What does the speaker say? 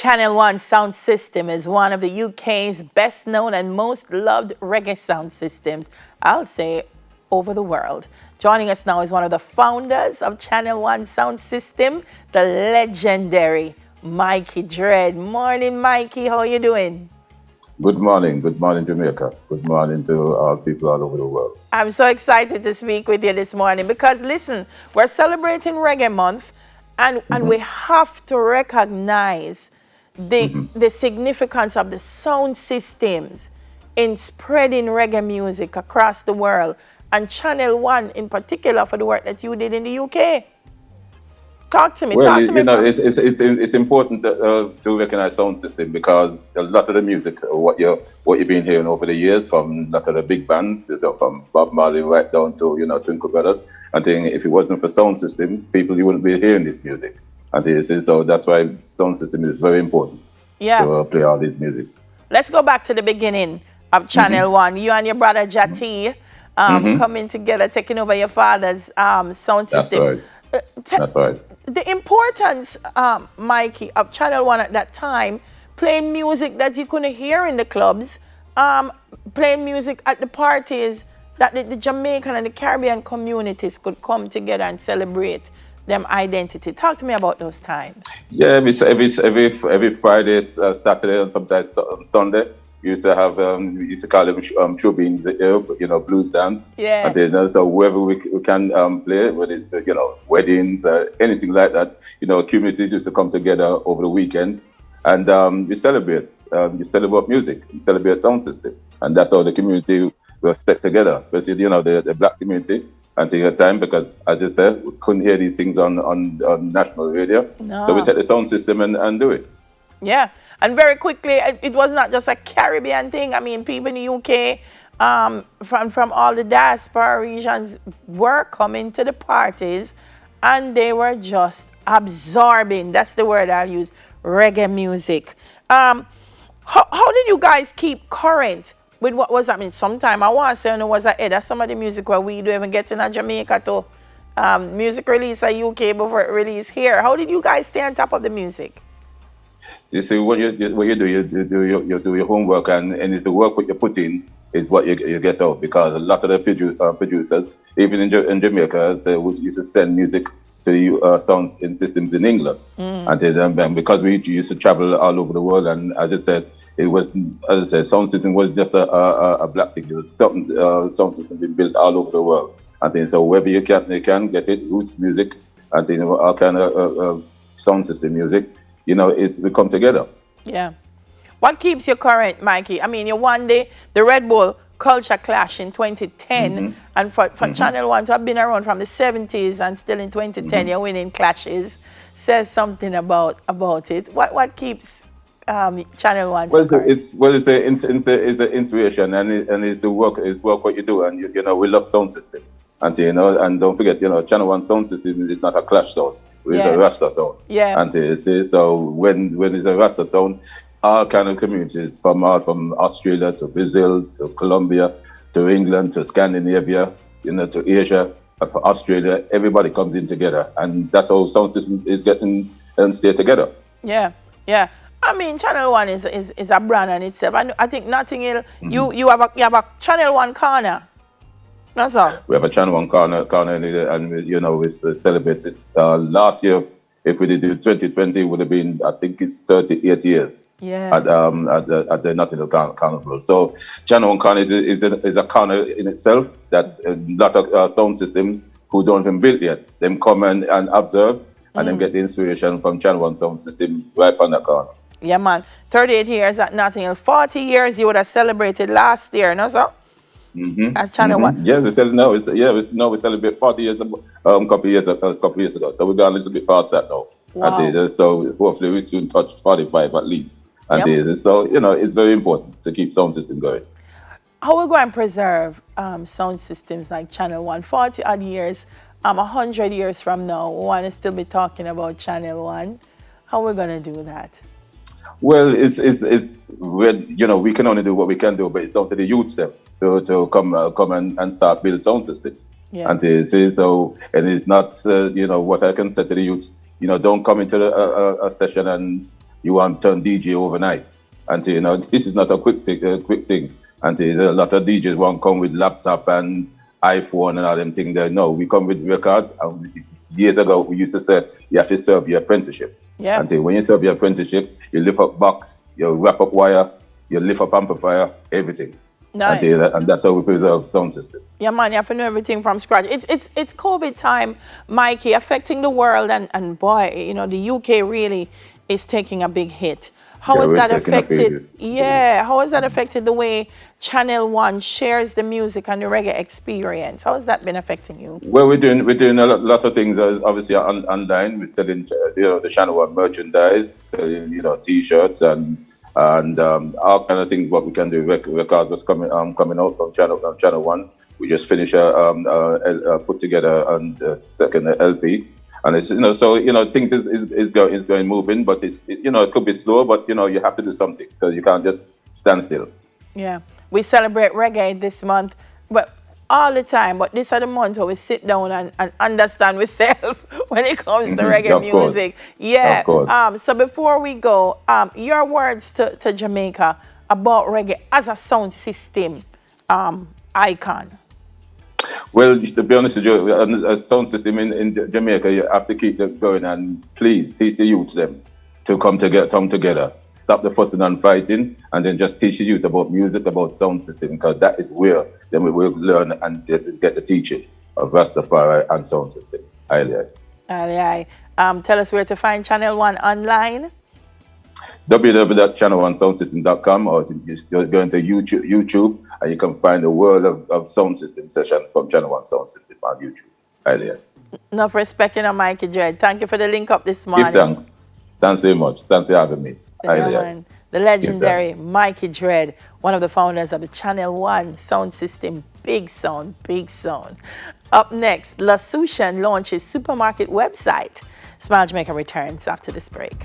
Channel One sound system is one of the UK's best known and most loved reggae sound systems, I'll say, over the world. Joining us now is one of the founders of Channel One sound system, the legendary Mikey Dread. Morning, Mikey. How are you doing? Good morning. Good morning, Jamaica. Good morning to all people all over the world. I'm so excited to speak with you this morning because, listen, we're celebrating Reggae Month, and we have to recognize the significance of the sound systems in spreading reggae music across the world, and Channel One in particular for the work that you did in the UK. Talk to me. Well, it's important to recognize sound system because a lot of the music, what you've been hearing over the years from a lot of the big bands, from Bob Marley right down to Twinkle Brothers. I think if it wasn't for sound system, you wouldn't be hearing this music. And so that's why sound system is very important. To play all this music. Let's go back to the beginning of Channel One. You and your brother Jati coming together, taking over your father's sound system. That's right. The importance, Mikey, of Channel One at that time, playing music that you couldn't hear in the clubs, playing music at the parties that the Jamaican and the Caribbean communities could come together and celebrate them identity. Talk to me about those times. Yeah, every Friday, Saturday, and sometimes Sunday, we used to have we used to call them showbeans, blues dance. Yeah. And then so whoever we can play, whether it's weddings, anything like that, communities used to come together over the weekend, and we celebrate. We celebrate music, we celebrate sound system, and that's how the community will stick together, especially the black community. And take the time because, as I said, we couldn't hear these things on national radio. No. So we take the sound system and do it. Yeah, and very quickly, it was not just a Caribbean thing. I mean, people in the UK from all the diaspora regions were coming to the parties, and they were just absorbing, that's the word I'll use, reggae music. How did you guys keep current with what was happening? Sometime I want to say was ahead of some of the music where we don't even get in Jamaica to music release in UK before it release here. How did you guys stay on top of the music? You see, what you do, you do your homework, and it's the work what you put in is what you get out, because a lot of the producers, even in Jamaica, used to send music to the sound systems in England. And then, because we used to travel all over the world, and as I said, it was, as I said, sound system was just a black thing. It was something, sound system been built all over the world. And then, so wherever you can get it, roots music, and then all kind of sound system music, we come together. Yeah. What keeps you current, Mikey? I mean, you won the Red Bull Culture Clash in 2010, and for Channel One to have been around from the 70s and still in 2010, you're winning clashes, says something about it. What keeps Channel One? Well, it's an inspiration, and it's the work. It's work what you do, and we love sound system, and and don't forget, Channel One sound system is not a clash sound. It's a Rasta sound. Yeah. And so when it's a Rasta sound, all kind of communities from Australia to Brazil to Colombia to England to Scandinavia, to Asia, for Australia, everybody comes in together, and that's how sound system is getting and stay together. Yeah, yeah. I mean, Channel One is a brand in itself. I think Notting Hill, you have a Channel One corner. That's all. We have a Channel One corner, and we celebrate it. Last year, if we did it 2020, it would have been, I think it's 38 years. Yeah. At the Notting Hill Carnival. So Channel One corner is a corner in itself. That's a lot of sound systems who don't even build yet. Them come and observe, and then get the inspiration from Channel One sound system right on that corner. Yeah, man. 38 years at Notting Hill. 40 years you would have celebrated last year, no, sir? At Channel One. Yeah, we celebrate 40 years a couple years ago. So we got a little bit past that now. Wow. So hopefully we soon touch 45 at least. So it's very important to keep sound system going. How we going to preserve sound systems like Channel One? 40 odd years, 100 years from now, we want to still be talking about Channel One. How we going to do that? Well, it's we can only do what we can do, but it's down to the youths them to come and start build sound system. Yeah. And it's not what I can say to the youths. Don't come into a session and you want to turn DJ overnight. And you know, this is not a quick thing. And a lot of DJs want to come with laptop and iPhone and all them things there. No, we come with records. And years ago, we used to say you have to serve your apprenticeship. Yeah. And when you serve your apprenticeship, you lift up box, you wrap up wire, you lift up amplifier, everything. Nice. And that's how we preserve sound system. Yeah, man, you have to know everything from scratch. It's COVID time, Mikey, affecting the world, and boy, you know, the UK really is taking a big hit. How has that affected? Yeah, how has that affected the way Channel One shares the music and the reggae experience? How has that been affecting you? Well, we're doing a lot of things. Obviously, online, we're selling the Channel One merchandise, selling, T-shirts and all kind of things. What we can do. Records was coming out from Channel One. We just finished put together a second LP. And it's things is going moving, but it could be slow, but you have to do something because you can't just stand still. Yeah, we celebrate reggae this month, but all the time. But this is the month where we sit down and understand ourselves when it comes to reggae music. Course. Yeah. Of course. So before we go, your words to Jamaica about reggae as a sound system icon. Well, to be honest with you, a sound system in Jamaica, you have to keep it going, and please teach the youth them to come together. Stop the fussing and fighting, and then just teach the youth about music, about sound system, because that is where then we will learn and get the teaching of Rastafari and sound system. Aye. Tell us where to find Channel One online. www.channel1soundsystem.com, or you're going to YouTube and you can find the world of sound system sessions from Channel One Sound System on YouTube. Right. Enough respect, Mikey Dread. Thank you for the link up this morning. Give thanks. Thanks very much. Thanks for having me. The legendary Mikey Dread, one of the founders of the Channel One Sound System. Big sound. Up next, La Sushan launches supermarket website. Smile Jamaica returns after this break.